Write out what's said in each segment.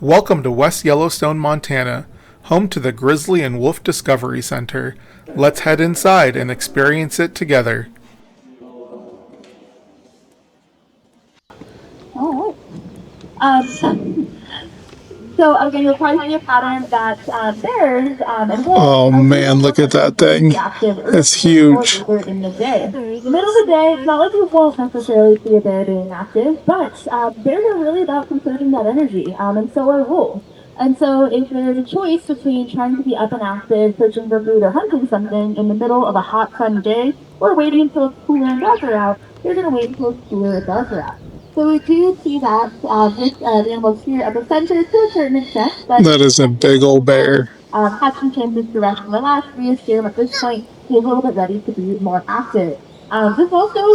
Welcome to West Yellowstone, Montana, home to the Grizzly and Wolf Discovery Center. Let's head inside and experience it together. All right. So again, you'll probably see a pattern that bears and wolves. Oh man, look at that thing. It's huge. In the day. Middle of the day, it's not like you won't necessarily see a bear being active, but bears are really about conserving that energy, and so are wolves. And so if there's a choice between trying to be up and active, searching for food, or hunting something in the middle of a hot, sunny day, or waiting until it's cooler and darker out, you're going to wait until it's cooler and darker out. So we do see that this animals here at the center to a certain extent, but That is a big old bear. had some changes to the rest of the last year. At this point, he's a little bit ready to be more active. This also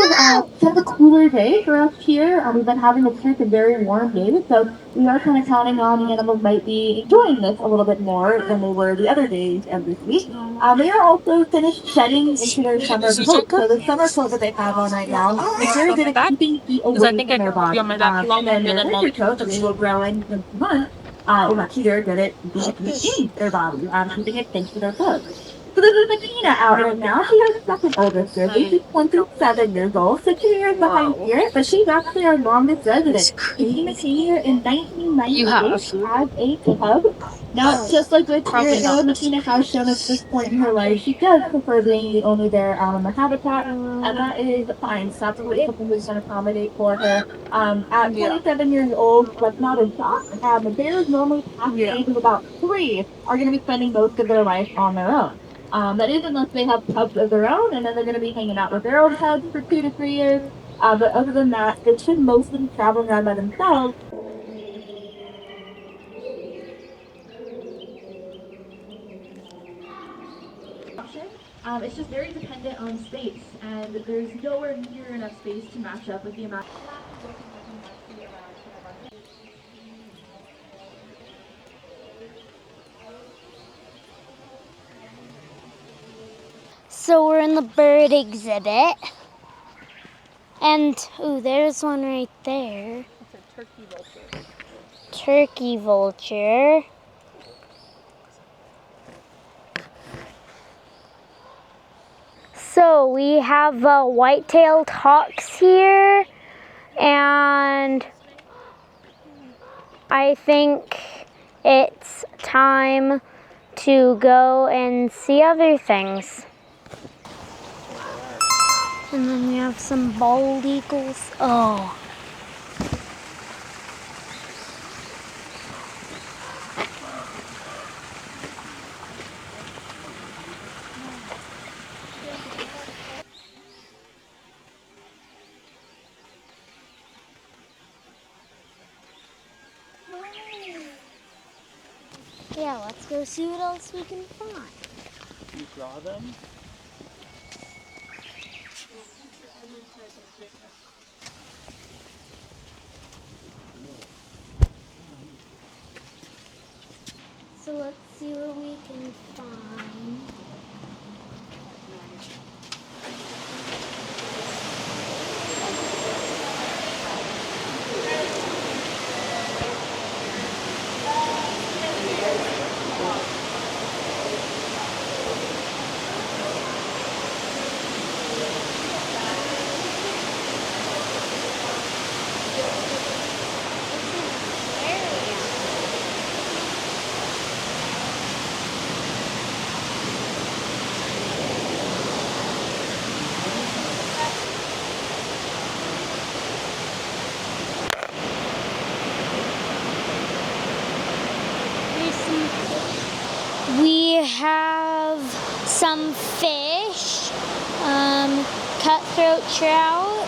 kind of a cooler day for us here. We've been having a streak of very warm days, so we are kind of counting on the animals might be enjoying this a little bit more than they were the other days and this week. They are also finished shedding into their summer coat. So the summer coat that they have on right now is very good at keeping heat away from their body. And then their winter coat that they will grow in months is actually very good at keeping their body, keeping it thanks to their clothes. So this is Makina out right now. She has a second oldest grizzly. She's 27 years old, so 2 years behind here, but she's actually our longest resident. She came here in 1998 as a cub. Now, just like with your Makina has shown at this point in her life, she does prefer being the only bear out on the habitat, and that is fine. So that's what something we can accommodate for her. At 27 years old, that's not a shock. The bears normally past the age of about 3 are going to be spending most of their life on their own. That is unless they have cubs of their own, and then they're going to be hanging out with their own cubs for 2 to 3 years. But other than that, they should mostly be traveling around by themselves. It's just very dependent on space, and there's nowhere near enough space to match up with the amount. So we're in the bird exhibit, and there's one right there. It's a turkey vulture. Turkey vulture. So we have white-tailed hawks here, and I think it's time to go and see other things. And then we have some bald eagles. Oh. Yeah, let's go see what else we can find. You draw them? So let's see what we can find. We have some fish, cutthroat trout.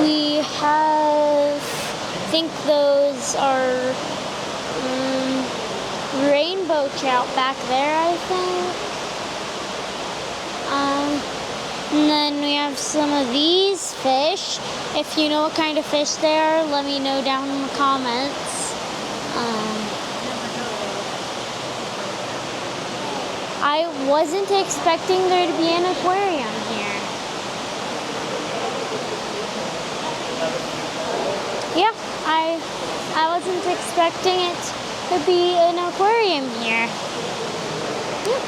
We have, I think those are rainbow trout back there, I think. And then we have some of these fish. If you know what kind of fish they are, let me know down in the comments. I wasn't expecting there to be an aquarium here. Yeah, I I wasn't expecting it to be an aquarium here. Yep.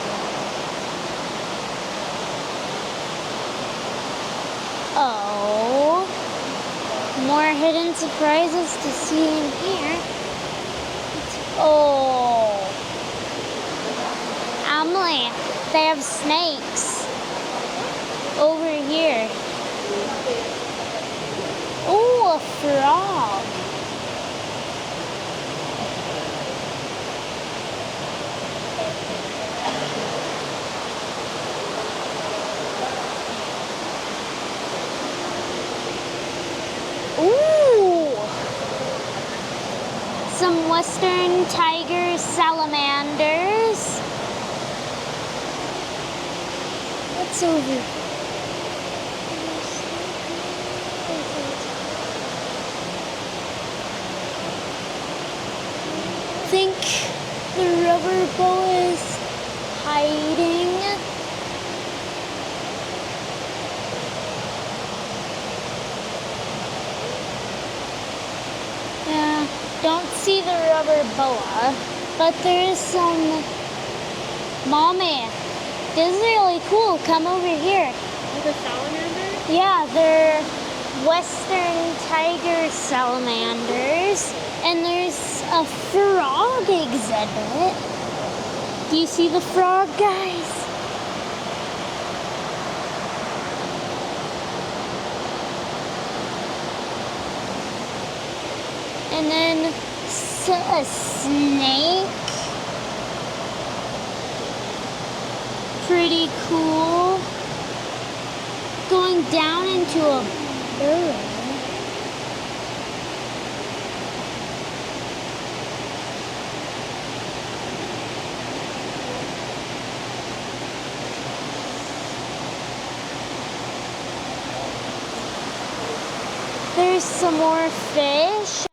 Oh, more hidden surprises to see in here. Oh, Emily, they have snakes over here. Oh, a frog. Ooh, some western tiger salamanders. What's over here? I think the rubber boa is hiding. Yeah, don't see the rubber boa, but there is some. Mommy, this is really cool. Come over here. The salamander? Yeah, they're western tiger salamanders, and there's a frog exhibit. Do you see the frog, guys? And then a snake. Pretty cool. Going down into a burrow. There's some more fish.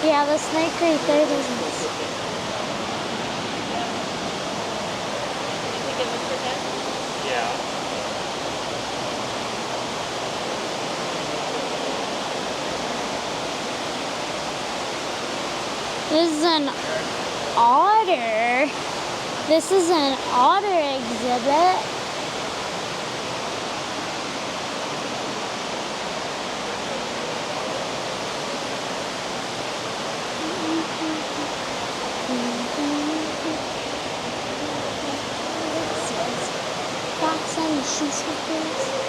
Yeah, the snake right there doesn't. Yeah. This is an otter. This is an otter exhibit. Fox and shoe slippers.